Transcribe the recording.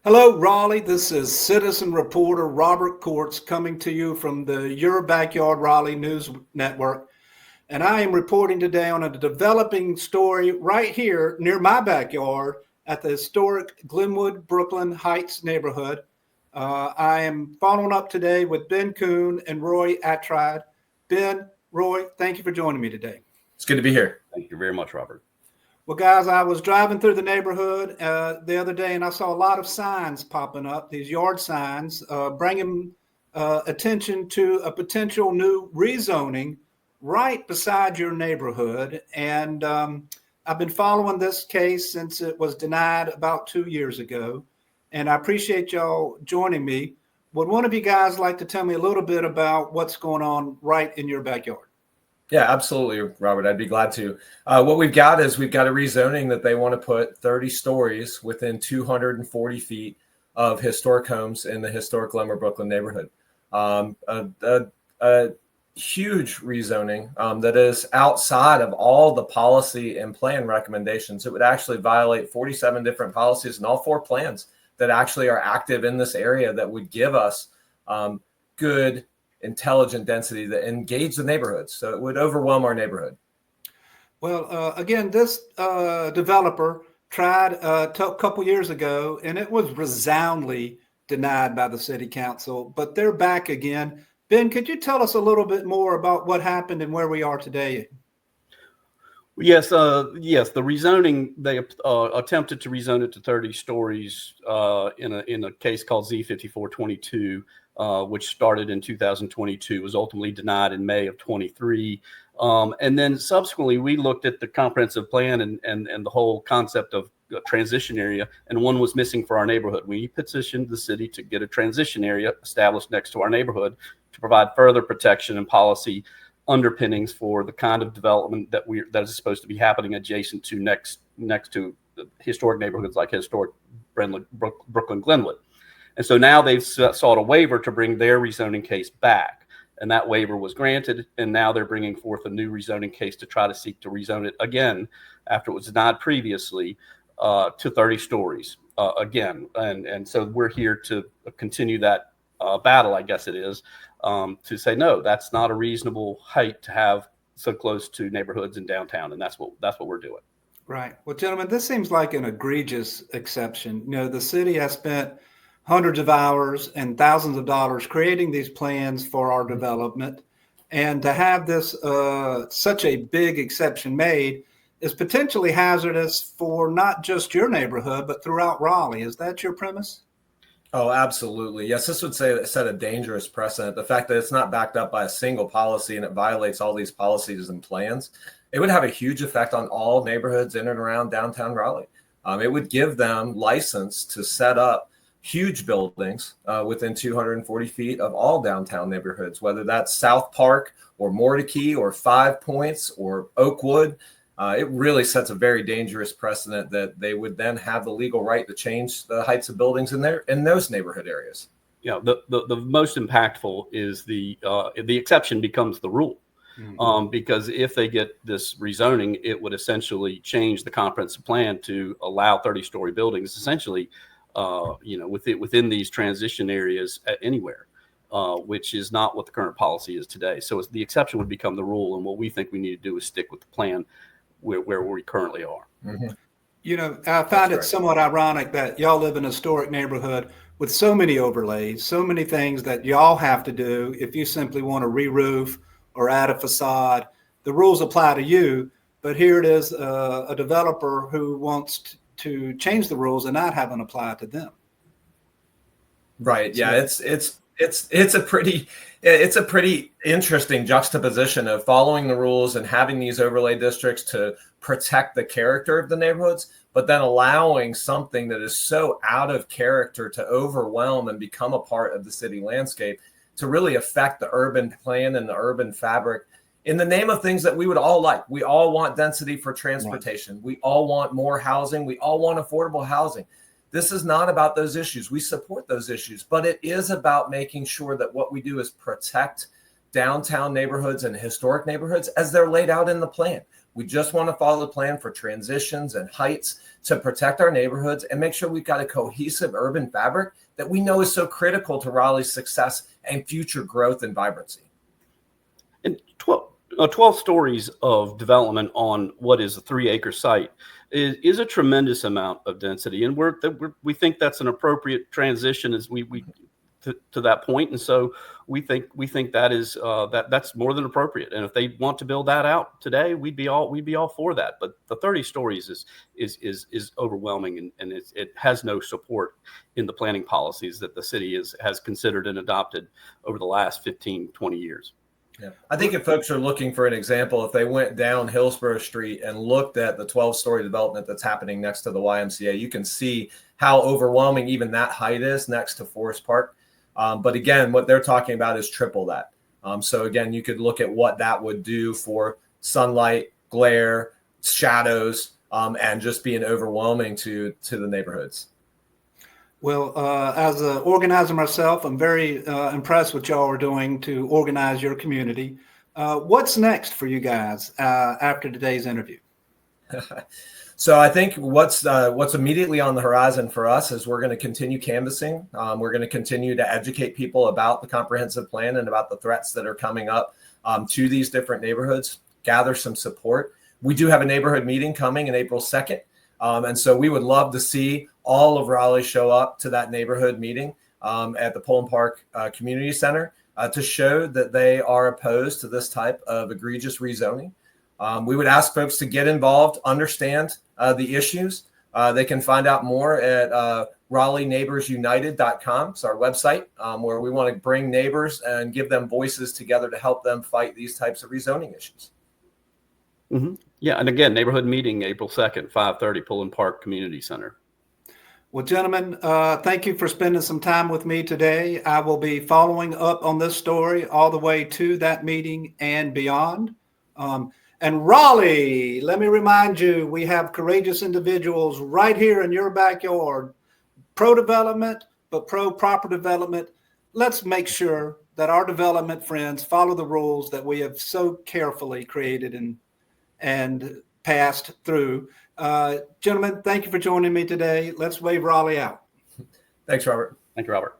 Hello, Raleigh. This is citizen reporter Robert Courts coming to you from the Your Backyard Raleigh News Network. And I am reporting today on a developing story right here near my backyard at the historic Glenwood, Brooklyn Heights neighborhood. I am following up today with Ben Kuhn and Roy Attride. Ben, Roy, thank you for joining me today. It's good to be here. Thank you very much, Robert. Well, guys, I was driving through the neighborhood the other day, and I saw a lot of signs popping up, these yard signs, bringing attention to a potential new rezoning right beside your neighborhood. And I've been following this case since it was denied about 2 years ago. And I appreciate y'all joining me. Would one of you guys like to tell me a little bit about what's going on right in your backyard? Yeah, absolutely, Robert. I'd be glad to. What we've got is we've got a rezoning that they want to put 30 stories within 240 feet of historic homes in the historic Glenwood, Brooklyn neighborhood. A huge rezoning that is outside of all the policy and plan recommendations. It would actually violate 47 different policies and all 4 plans that actually are active in this area that would give us good intelligent density that engage the neighborhoods. So it would overwhelm our neighborhood. Well, again, this developer tried a couple years ago, and it was resoundingly denied by the city council, but they're back again. Ben, could you tell us a little bit more about what happened and where we are today? Yes, the rezoning, they attempted to rezone it to 30 stories in a case called Z5422, which started in 2022, was ultimately denied in May of 23. And then subsequently, we looked at the comprehensive plan and the whole concept of a transition area, and one was missing for our neighborhood. We petitioned the city to get a transition area established next to our neighborhood to provide further protection and policy underpinnings for the kind of development that is supposed to be happening adjacent to next to historic neighborhoods like historic Brooklyn Glenwood. And so now they've sought a waiver to bring their rezoning case back, and that waiver was granted, and now they're bringing forth a new rezoning case to try to seek to rezone it again after it was denied previously to 30 stories again. And so we're here to continue that battle, I guess it is, to say, no, that's not a reasonable height to have so close to neighborhoods in downtown, and that's what we're doing. Right. Well, gentlemen, this seems like an egregious exception. You know, the city has spent hundreds of hours and thousands of dollars creating these plans for our development, and to have this such a big exception made is potentially hazardous for not just your neighborhood, but throughout Raleigh. Is that your premise? Oh, absolutely. Yes, this would set a dangerous precedent. The fact that it's not backed up by a single policy and it violates all these policies and plans, it would have a huge effect on all neighborhoods in and around downtown Raleigh. It would give them license to set up huge buildings within 240 feet of all downtown neighborhoods, whether that's South Park or Mordecai or 5 Points or Oakwood. It really sets a very dangerous precedent that they would then have the legal right to change the heights of buildings in those neighborhood areas. Yeah, the most impactful is the exception becomes the rule. Because if they get this rezoning, it would essentially change the comprehensive plan to allow 30-story buildings, essentially, within these transition areas anywhere, which is not what the current policy is today. So the exception would become the rule, and what we think we need to do is stick with the plan where we currently are. Mm-hmm. You know, I find it somewhat ironic that y'all live in a historic neighborhood with so many overlays, so many things that y'all have to do if you simply want to re-roof or add a facade. The rules apply to you, but here it is a developer who wants to change the rules and not have them apply to them. Right. Yeah, it's a pretty interesting juxtaposition of following the rules and having these overlay districts to protect the character of the neighborhoods, but then allowing something that is so out of character to overwhelm and become a part of the city landscape to really affect the urban plan and the urban fabric in the name of things that we would all like. We all want density for transportation. Right. We all want more housing. We all want affordable housing. This is not about those issues. We support those issues, but it is about making sure that what we do is protect downtown neighborhoods and historic neighborhoods as they're laid out in the plan. We just want to follow the plan for transitions and heights to protect our neighborhoods and make sure we've got a cohesive urban fabric that we know is so critical to Raleigh's success and future growth and vibrancy. And 12 stories of development on what is a 3-acre site is a tremendous amount of density, and we think that's an appropriate transition as we to that point, and so we think that is that's more than appropriate. And if they want to build that out today, we'd be all for that. But the 30 stories is overwhelming, and it has no support in the planning policies that the city has considered and adopted over the last 15-20 years. Yeah. I think if folks are looking for an example, if they went down Hillsborough Street and looked at the 12-story development that's happening next to the YMCA, you can see how overwhelming even that height is next to Forest Park. But again, what they're talking about is triple that. So again, you could look at what that would do for sunlight, glare, shadows, and just being overwhelming to the neighborhoods. Well, as an organizer myself, I'm very impressed with y'all are doing to organize your community. What's next for you guys after today's interview? So I think what's immediately on the horizon for us is we're going to continue canvassing. We're going to continue to educate people about the comprehensive plan and about the threats that are coming up to these different neighborhoods, gather some support. We do have a neighborhood meeting coming in April 2nd. And so we would love to see all of Raleigh show up to that neighborhood meeting at the Pullen Park Community Center to show that they are opposed to this type of egregious rezoning. We would ask folks to get involved, understand the issues. They can find out more at RaleighNeighborsUnited.com. It's our website where we want to bring neighbors and give them voices together to help them fight these types of rezoning issues. Mm-hmm. Yeah, and again, neighborhood meeting April 2nd, 5:30, Pullen Park Community Center. Well, gentlemen, thank you for spending some time with me today. I will be following up on this story all the way to that meeting and beyond. And Raleigh, let me remind you, we have courageous individuals right here in your backyard, pro-development, but pro-proper development. Let's make sure that our development friends follow the rules that we have so carefully created and passed through. Gentlemen, thank you for joining me today. Let's wave Raleigh out. Thanks, Robert. Thank you, Robert.